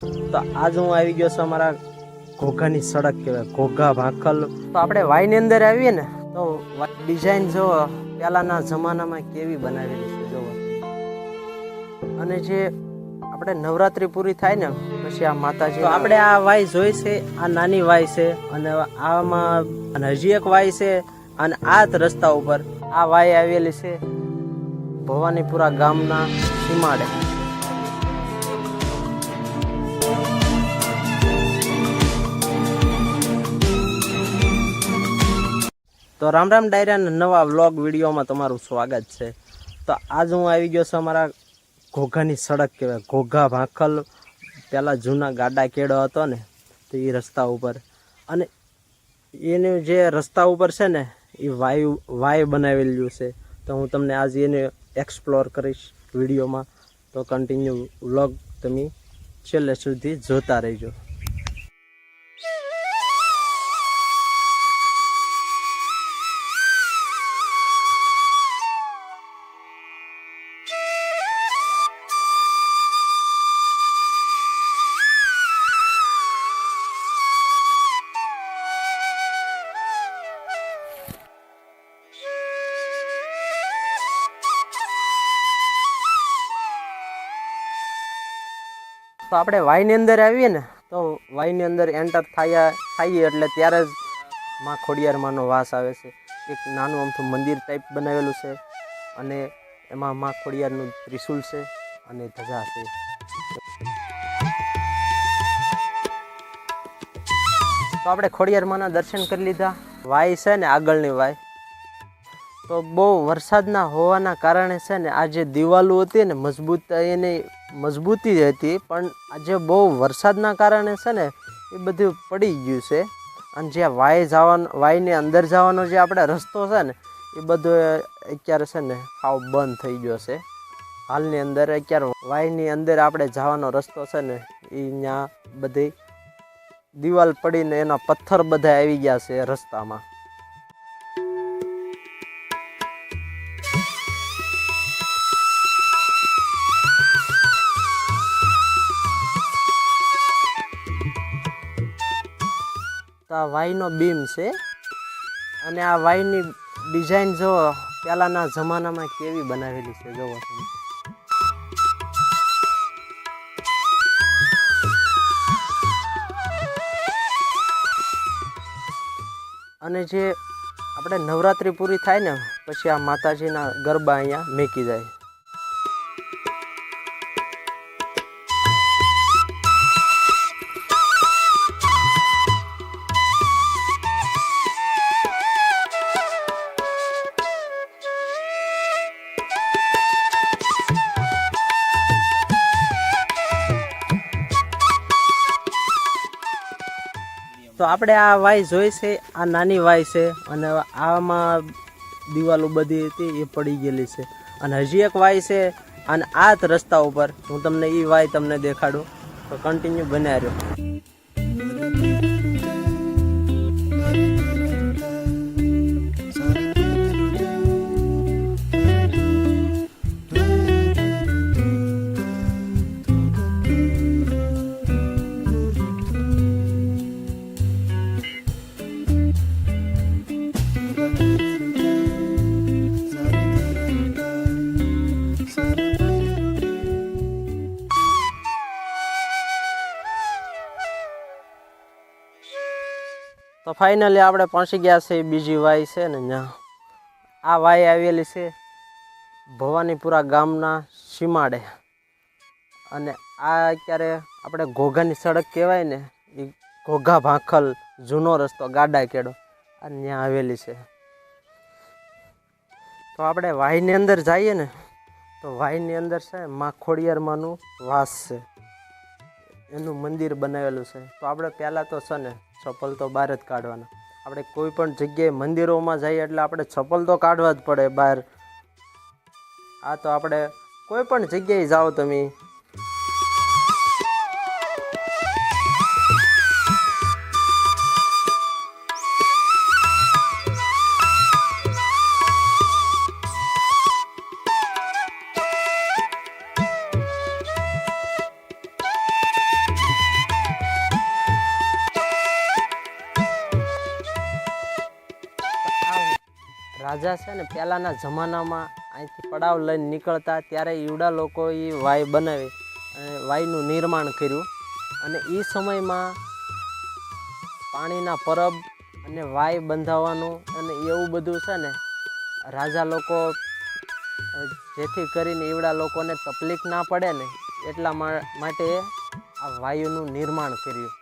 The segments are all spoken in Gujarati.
તો આજ હું આવી ગયો છું અમારા ઘોઘાની સડક કહેવાય, ઘોઘા ભાખલ. તો આપણે વાયની અંદર આવીએ ને તો ડિઝાઇન જો પહેલાના જમાનામાં કેવી બનાવેલી છે જોવો. અને જે આપણે નવરાત્રી પૂરી થાય ને પછી આ માતાજી, તો આપણે આ વાય જોઈ છે, આ નાની વાય છે અને આમાં હજી એક વાય છે. અને આ જ રસ્તા ઉપર આ વાય આવેલી છે ભવાનીપુરા ગામના સીમાડે. તો રામ રામ ડાયરાના નવા વ્લોગ વિડીયોમાં તમારું સ્વાગત છે. તો આજ હું આવી ગયો છું અમારા ઘોઘાની સડક કહેવાય, ઘોઘા ભાખલ. પહેલાં જૂના ગાડા કેળો હતો ને તો એ રસ્તા ઉપર, અને એનું જે રસ્તા ઉપર છે ને એ વાય બનાવેલું છે. તો હું તમને આજે એને એક્સપ્લોર કરીશ વિડીયોમાં. તો કન્ટિન્યુ વ્લોગ તમે છેલ્લે સુધી જોતા રહેજો. તો આપણે વાયની અંદર આવીએ ને તો વાયની અંદર એન્ટર થઈએ એટલે ત્યારે જ માં ખોડિયારમાંનો વાસ આવે છે. એક નાનું અમથું મંદિર ટાઈપ બનાવેલું છે અને એમાં માં ખોડિયારનું ત્રિશુલ છે અને ધજા છે. તો આપણે ખોડિયારમાંના દર્શન કરી લીધા. વાય છે ને આગળની વાય, તો બહુ વરસાદના હોવાના કારણે છે ને આ જે દિવાલો હતી ને એની મજબૂતી હતી, પણ આજે બહુ વરસાદના કારણે છે ને એ બધું પડી ગયું છે. અને જે વાયની અંદર જવાનો જે આપણે રસ્તો છે ને એ બધો અત્યારે છે ને સાવ બંધ થઈ ગયો છે હાલની અંદર. અત્યારે વાયની અંદર આપણે જવાનો રસ્તો છે ને એ ત્યાં બધી દિવાલ પડીને એના પથ્થર બધા આવી ગયા છે રસ્તામાં. તો આ વાયનો બીમ છે અને આ વાયની ડિઝાઇન જો પહેલાના જમાનામાં કેવી બનાવેલી છે જોવો તમે. અને જે આપણે નવરાત્રી પૂરી થાય ને પછી આ માતાજીના ગરબા અહીંયા મેકી જાય. તો આપણે આ વાય જોઈ છે, આ નાની વાય છે અને આમાં દિવાલો બધી હતી એ પડી ગયેલી છે. અને હજી એક વાય છે અને આ જ રસ્તા ઉપર હું તમને એ વાય તમને દેખાડું. તો કન્ટિન્યુ બન્યા રહ્યો. તો ફાઇનલી આપણે પહોંચી ગયા છે બીજી વાય છે ને ત્યાં. આ વાય આવેલી છે ભવાનીપુરા ગામના સીમાડે. અને આ અત્યારે આપણે ઘોઘાની સડક કહેવાય ને એ ઘોઘા ભાખલ જૂનો રસ્તો ગાડા કેડો આ ત્યાં આવેલી છે. તો આપણે વાયની અંદર જઈએ ને તો વાયની અંદર છે માં ખોડિયારમાંનું વાસ છે, એનું મંદિર બનાવેલું છે. તો આપણે પહેલાં તો છે ને ચપ્પલ તો બહાર જ કાઢવાના. આપણે કોઈ પણ જગ્યાએ મંદિરોમાં જઈએ એટલે આપણે ચપ્પલ તો કાઢવા જ પડે બહાર. આ તો આપણે કોઈ પણ જગ્યાએ જાઓ તમે. રાજા છે ને પહેલાંના જમાનામાં અહીંથી પડાવ લઈને નીકળતા ત્યારે ઈવડા લોકો એ વાય બનાવી અને વાયનું નિર્માણ કર્યું. અને એ સમયમાં પાણીના પરબ અને વાય બંધાવવાનું અને એવું બધું છે ને રાજા લોકો, જેથી કરીને ઈવડા લોકોને તકલીફ ના પડે ને એટલા માટે આ વાયુનું નિર્માણ કર્યું.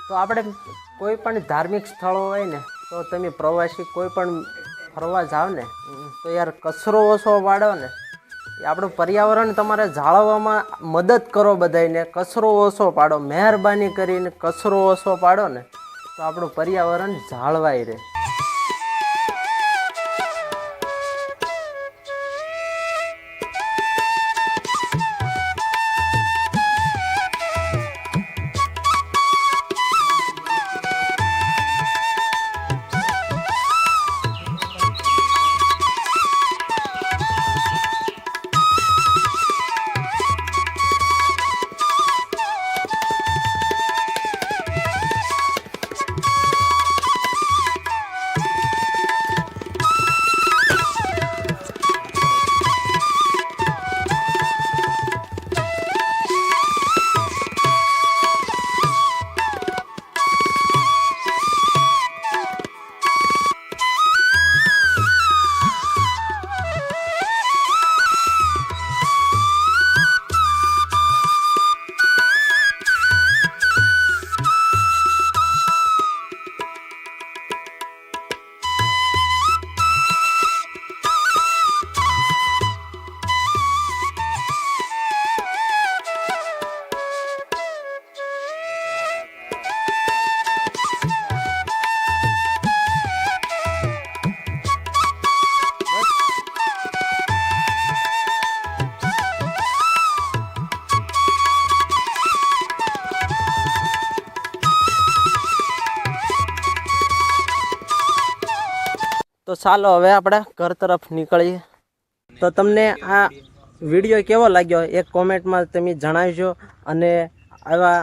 તો આપણે કોઈ પણ ધાર્મિક સ્થળો હોય ને તો તમે પ્રવાસી કોઈ પણ ફરવા જાઓ ને તો યાર કચરો ઓછો પાડો ને. એ આપણું પર્યાવરણ તમારે જાળવવામાં મદદ કરો બધાને. કચરો ઓછો પાડો, મહેરબાની કરીને કચરો ઓછો પાડો ને તો આપણું પર્યાવરણ જાળવાઈ રહે. તો ચાલો હવે આપણે ઘર તરફ નીકળીએ. તો તમને આ વિડીયો કેવો લાગ્યો એક કોમેન્ટમાં તમે જણાવજો. અને આવા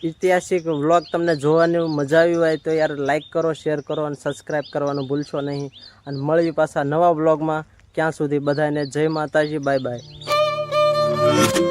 ઐતિહાસિક વ્લોગ તમને જોવાની મજા આવી હોય તો યાર લાઈક કરો, શેર કરો અને સબસ્ક્રાઈબ કરવાનું ભૂલશો નહીં. અને મળીએ પાછા નવા વ્લોગમાં. ક્યાં સુધી બધાને જય માતાજી, બાય બાય.